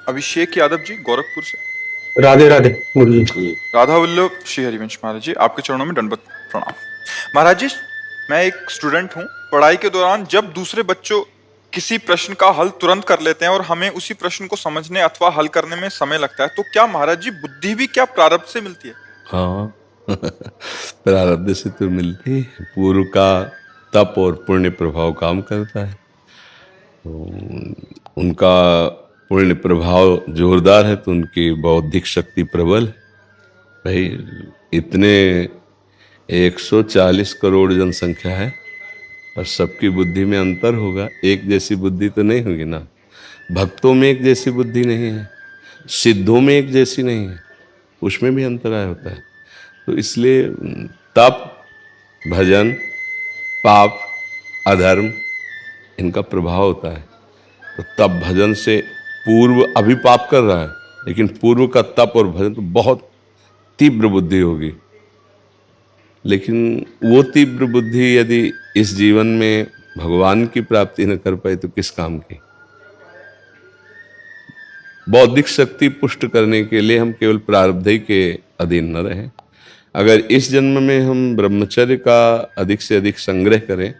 अभिषेक यादव जी गोरखपुर से। राधे राधे गुरु जी। राधा वल्लभ श्री हरिवंश महाराज जी, आपके चरणों में दंडवत प्रणाम। महाराज जी, मैं एक स्टूडेंट हूँ। पढ़ाई के दौरान जब दूसरे बच्चों किसी प्रश्न का हल तुरंत कर लेते हैं और हमें उसी प्रश्न को समझने अथवा हल करने में समय लगता है, तो क्या महाराज जी बुद्धि भी क्या प्रारब्ध से मिलती है? हाँ प्रारब्ध से तो मिलती है। पूर्व का तप और पुण्य प्रभाव काम करता है। तो उनका पुण्य प्रभाव जोरदार है तो उनकी बौद्धिक शक्ति प्रबल है। भाई इतने 140 करोड़ जनसंख्या है और सबकी बुद्धि में अंतर होगा। एक जैसी बुद्धि तो नहीं होगी ना। भक्तों में एक जैसी बुद्धि नहीं है, सिद्धों में एक जैसी नहीं है, उसमें भी अंतराय होता है। तो इसलिए तप, भजन, पाप, अधर्म, इनका प्रभाव होता है। तो तप भजन से पूर्व अभी पाप कर रहा है, लेकिन पूर्व का तप और भजन तो बहुत तीव्र बुद्धि होगी। लेकिन वो तीव्र बुद्धि यदि इस जीवन में भगवान की प्राप्ति न कर पाए तो किस काम की। बौद्धिक शक्ति पुष्ट करने के लिए हम केवल प्रारब्ध ही के अधीन न रहें। अगर इस जन्म में हम ब्रह्मचर्य का अधिक से अधिक संग्रह करें,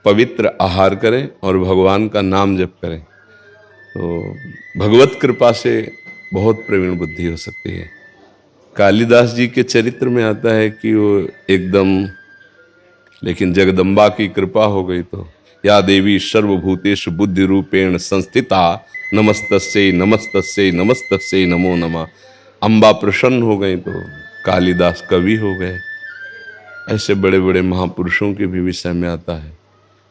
पवित्र आहार करें और भगवान का नाम जप करें, तो भगवत कृपा से बहुत प्रवीण बुद्धि हो सकती है। कालिदास जी के चरित्र में आता है कि वो एकदम, लेकिन जगदम्बा की कृपा हो गई तो या देवी सर्वभूतेषु बुद्धि रूपेण संस्थिता नमस्तस्यै नमस्तस्यै नमस्तस्यै नमो नमः। अम्बा प्रसन्न हो गई तो कालिदास कवि हो गए। ऐसे बड़े बड़े महापुरुषों के भी विषय में आता है।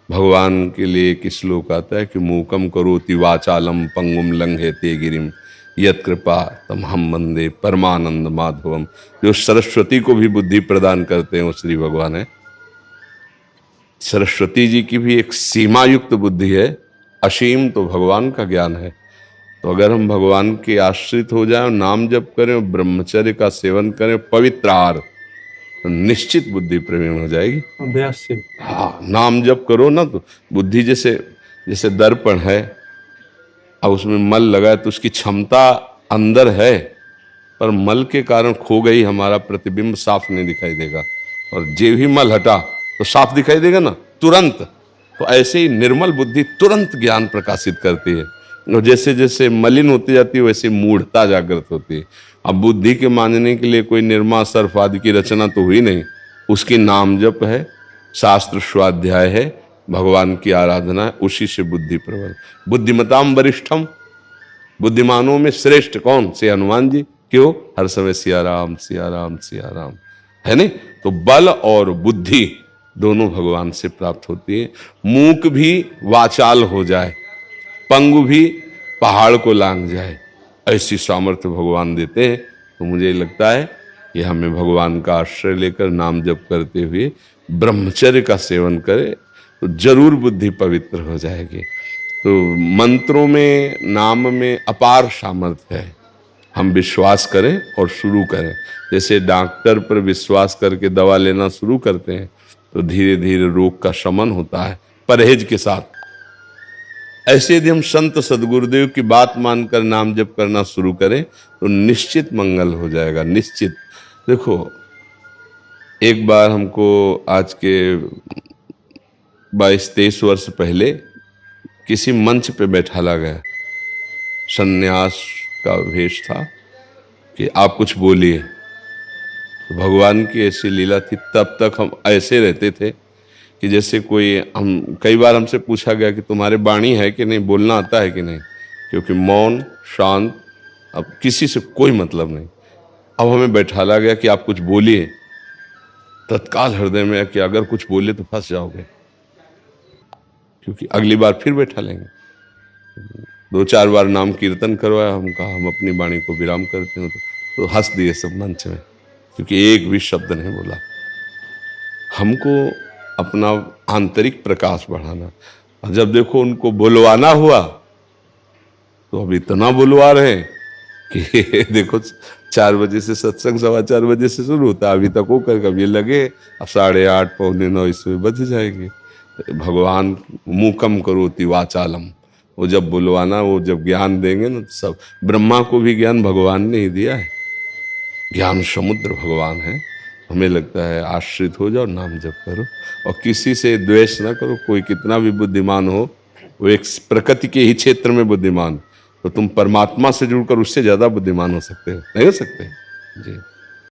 भगवान के लिए एक श्लोक आता है कि मूकम करोति वाचालम पंगुम लंघयते गिरिम यत् कृपा तमहम वंदे परमानंद माधवम। जो सरस्वती को भी बुद्धि प्रदान करते हैं वो श्री भगवान है। सरस्वती जी की भी एक सीमा युक्त बुद्धि है, असीम तो भगवान का ज्ञान है। तो अगर हम भगवान के आश्रित हो जाएं, नाम जप करें और ब्रह्मचर्य का सेवन करें, पवित्र आहार, तो निश्चित बुद्धि प्रवीण हो जाएगी। अभ्यास से। हाँ, नाम जप करो ना तो बुद्धि जैसे जैसे दर्पण है, अब उसमें मल लगा है तो उसकी क्षमता अंदर है, पर मल के कारण खो गई, हमारा प्रतिबिंब साफ नहीं दिखाई देगा। और जे भी मल हटा तो साफ दिखाई देगा ना तुरंत। तो ऐसे ही निर्मल बुद्धि तुरंत ज्ञान प्रकाशित करती है, और जैसे जैसे मलिन होती जाती है वैसे मूढ़ता जागृत होती है। अब बुद्धि के मानने के लिए कोई निर्मा सर्फ आदि की रचना तो हुई नहीं, उसकी नाम जप है, शास्त्र स्वाध्याय है, भगवान की आराधना है, उसी से बुद्धि प्रबल। बुद्धिमताम वरिष्ठम, बुद्धिमानों में श्रेष्ठ कौन? से हनुमान जी। क्यों? हर समय सिया राम सिया राम सिया राम है नहीं। तो बल और बुद्धि दोनों भगवान से प्राप्त होती है। मूक भी वाचाल हो जाए, पंगु भी पहाड़ को लांघ जाए, ऐसी सामर्थ्य भगवान देते हैं। तो मुझे लगता है कि हमें भगवान का आश्रय लेकर नाम जप करते हुए ब्रह्मचर्य का सेवन करें तो जरूर बुद्धि पवित्र हो जाएगी। तो मंत्रों में, नाम में अपार सामर्थ्य है। हम विश्वास करें और शुरू करें। जैसे डॉक्टर पर विश्वास करके दवा लेना शुरू करते हैं तो धीरे धीरे रोग का शमन होता है परहेज के साथ। ऐसे यदि हम संत सदगुरुदेव की बात मानकर नाम जप करना शुरू करें तो निश्चित मंगल हो जाएगा, निश्चित। देखो, एक बार हमको आज के 22-23 वर्ष पहले किसी मंच पे बैठाला गया, सन्यास का वेश था कि आप कुछ बोलिए। तो भगवान की ऐसी लीला थी। तब तक हम ऐसे रहते थे कि जैसे कोई, हम कई बार हमसे पूछा गया कि तुम्हारे वाणी है कि नहीं, बोलना आता है कि नहीं, क्योंकि मौन शांत, अब किसी से कोई मतलब नहीं। अब हमें बैठाला गया कि आप कुछ बोलिए। तत्काल हृदय में कि अगर कुछ बोले तो फंस जाओगे, क्योंकि अगली बार फिर बैठा लेंगे। 2-4 बार नाम कीर्तन करवाया, हम कहा हम अपनी वाणी को विराम करते हैं। तो हंस दिए सब मंच में, क्योंकि एक भी शब्द नहीं बोला। हमको अपना आंतरिक प्रकाश बढ़ाना। और जब देखो उनको बुलवाना हुआ तो अब इतना बुलवा रहे हैं कि देखो 4 बजे से सत्संग 4:15 बजे से शुरू होता है, अभी तक होकर कभी लगे अब 8:30 पौने 9 इसमें बज जाएंगे। भगवान मूकम करोति वाचालम, वो जब बुलवाना, वो जब ज्ञान देंगे ना, तो सब। ब्रह्मा को भी ज्ञान भगवान ने ही दिया है, ज्ञान समुद्र भगवान है। हमें लगता है आश्रित हो जाओ, नाम जप करो और किसी से द्वेष ना करो। कोई कितना भी बुद्धिमान हो, वो एक प्रकृति के ही क्षेत्र में बुद्धिमान, तो तुम परमात्मा से जुड़कर उससे ज्यादा बुद्धिमान हो सकते हो, नहीं हो सकते जी।